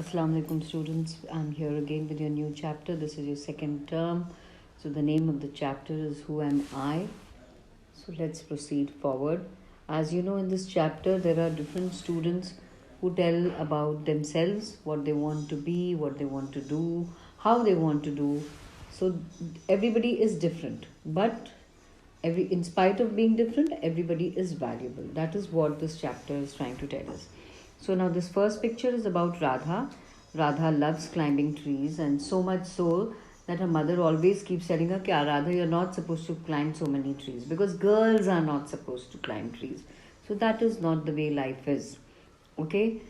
Assalamu alaikum students. I'm here again with your new chapter. This is your second term. So the name of the chapter is Who Am I? So let's proceed forward. As you know, in this chapter there are different students who tell about themselves, what they want to be, what they want to do, how they want to do. So everybody is different, but in spite of being different, everybody is valuable. That is what this chapter is trying to tell us. So now this first picture is about Radha. Radha loves climbing trees, and so much so that her mother always keeps telling her, Radha, you're not supposed to climb so many trees because girls are not supposed to climb trees. So that is not the way life is. Okay?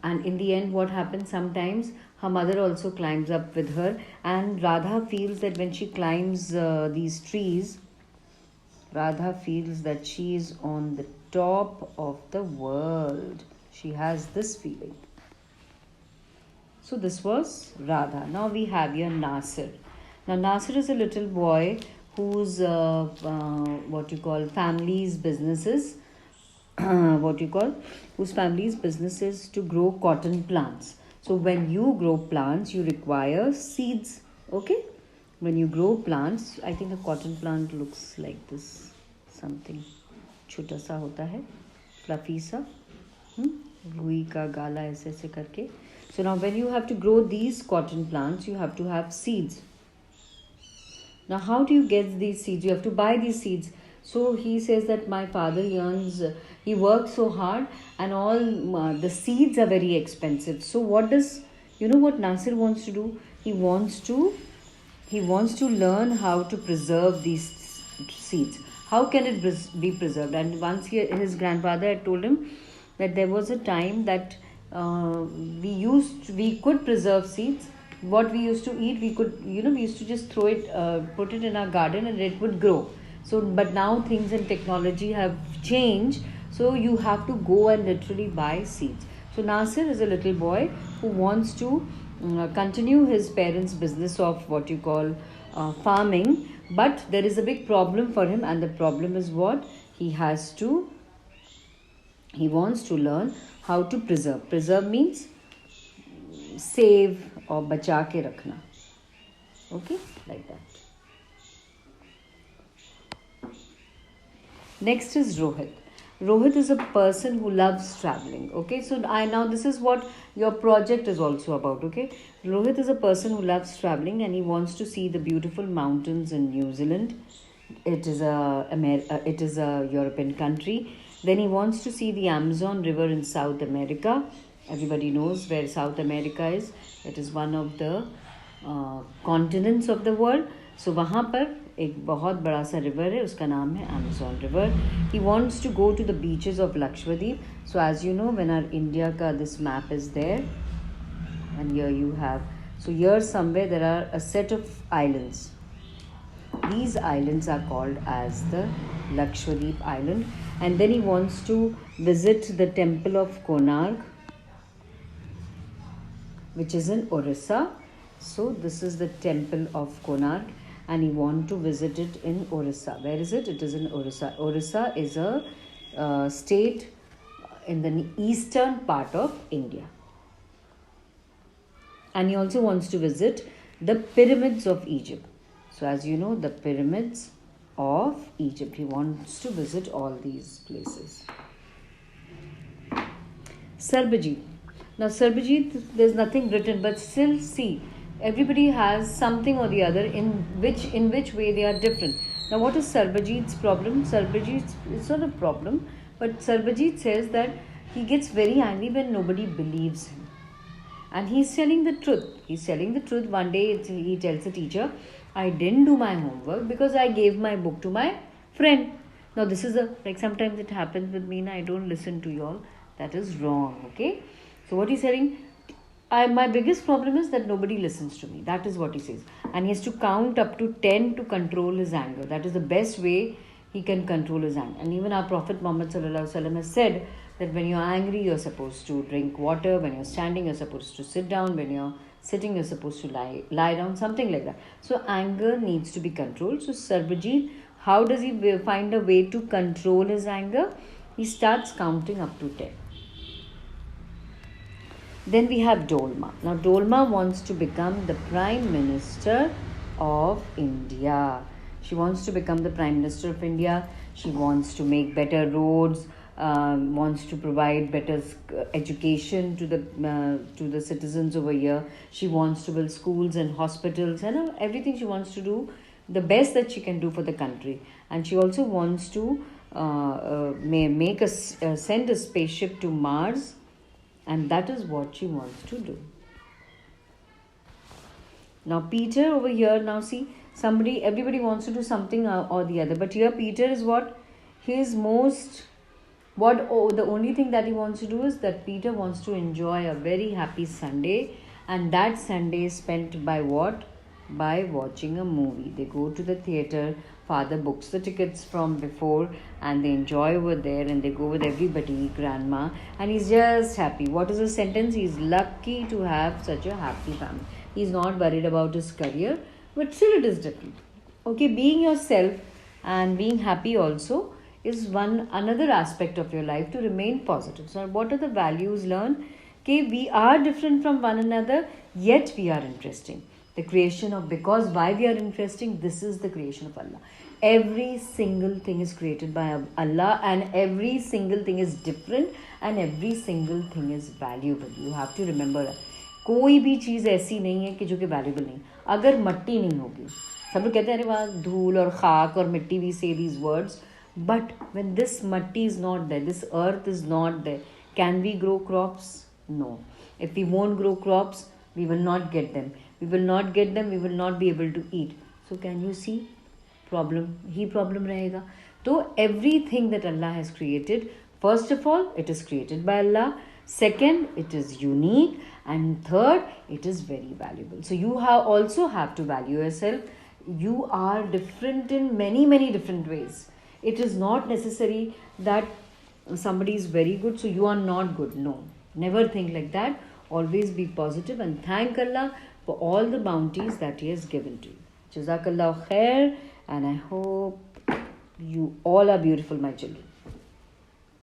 And in the end, what happens sometimes, her mother also climbs up with her, and Radha feels that when she climbs these trees, Radha feels that she is on the top of the world. She has this feeling. So this was Radha. Now we have here Nasir. Now Nasir is a little boy whose family's businesses whose family's business is to grow cotton plants. So when you grow plants, you require seeds. Okay? When you grow plants, I think a cotton plant looks like this. Something छोटा सा होता है, fluffy सा, रुई का गाला ऐसे ऐसे करके. So now when you have to grow these cotton plants, you have to have seeds. Now how do you get these seeds? You have to buy these seeds. So he says that my father he works so hard, and all the seeds are very expensive. So what Nasir wants to do? He wants to learn how to preserve these seeds. How can it be preserved? And once his grandfather had told him that there was a time that we could preserve seeds. What we used to eat, we used to just throw it, put it in our garden, and it would grow. So, but now things in technology have changed. So you have to go and literally buy seeds. So Nasir is a little boy who wants to continue his parents' business of farming. But there is a big problem for him, and the problem is what? He wants to learn how to preserve. Preserve means save or bacha ke rakhna. Okay, like that. Next is Rohit. Rohit is a person who loves traveling. Okay, so now this is what your project is also about. Okay, Rohit is a person who loves traveling, and he wants to see the beautiful mountains in New Zealand. It is a European country. Then he wants to see the Amazon River in South America. Everybody knows where South America is. It is one of the continents of the world. So वहाँ पर एक बहुत बड़ा सा river है, उसका नाम है Amazon River. He wants to go to the beaches of Lakshadweep. So as you know, when our India this map is there, and here you have, so here somewhere there are a set of islands. These islands are called as the Lakshadweep Island. And then he wants to visit the temple of Konark, which is in Orissa. So this is the temple of Konark, and he wants to visit it in Orissa. Where is it? It is in Orissa. Orissa is a state in the eastern part of India. And he also wants to visit the pyramids of Egypt. So as you know, the pyramids of Egypt. He wants to visit all these places. Sarbajit. Now Sarbajit, there's nothing written, but still see, everybody has something or the other in which way they are different. Now what is Sarbajit's problem? It's not a problem, but Sarbajit says that he gets very angry when nobody believes him. And he's telling the truth. One day he tells the teacher, I didn't do my homework because I gave my book to my friend. Now this is sometimes it happens with me and I don't listen to you all. That is wrong, okay? So what he's saying, my biggest problem is that nobody listens to me. That is what he says. And he has to count up to 10 to control his anger. That is the best way he can control his anger. And even our Prophet Muhammad Sallallahu Alaihi Wasallam has said that when you're angry, you're supposed to drink water. When you're standing, you're supposed to sit down. When you're sitting, you're supposed to lie down, something like that. So anger needs to be controlled. So Sarbajit, how does he find a way to control his anger? He starts counting up to 10. Then we have Dolma. Now Dolma wants to become the Prime Minister of India. She wants to become the Prime Minister of India. She wants to make better roads, wants to provide better education to the citizens over here. She wants to build schools and hospitals and everything. She wants to do the best that she can do for the country, and she also wants to send a spaceship to Mars, and that is what she wants to do. Now Peter over here, now see, everybody wants to do something or the other, but here Peter is what he is most the only thing that he wants to do is that Peter wants to enjoy a very happy Sunday, and that Sunday is spent by what? By watching a movie. They go to the theater, father books the tickets from before, and they enjoy over there, and they go with everybody, grandma, and he's just happy. What is the sentence? He's lucky to have such a happy family. He's not worried about his career, but still it is different. Okay, being yourself and being happy also is another aspect of your life to remain positive. So what are the values learned? Okay, we are different from one another, yet we are interesting. The creation of, because why we are interesting, this is the creation of Allah. Every single thing is created by Allah, and every single thing is different, and every single thing is valuable. You have to remember that. कोई भी चीज़ ऐसी नहीं है कि जो कि valuable नहीं. अगर मट्टी नहीं होगी, सब लोग कहते हैं अरे वाह धूल और खाक और मिट्टी, we say these words, but when this matti is not there, this earth is not there, can we grow crops? No. If we won't grow crops, we will not get them. We will not get them, we will not be able to eat. So can you see? Problem rahega. So everything that Allah has created, first of all, it is created by Allah. Second, it is unique. And third, it is very valuable. So you also have to value yourself. You are different in many, many different ways. It is not necessary that somebody is very good, so you are not good. No, never think like that. Always be positive and thank Allah for all the bounties that He has given to you. Jazakallah khair, and I hope you all are beautiful, my children.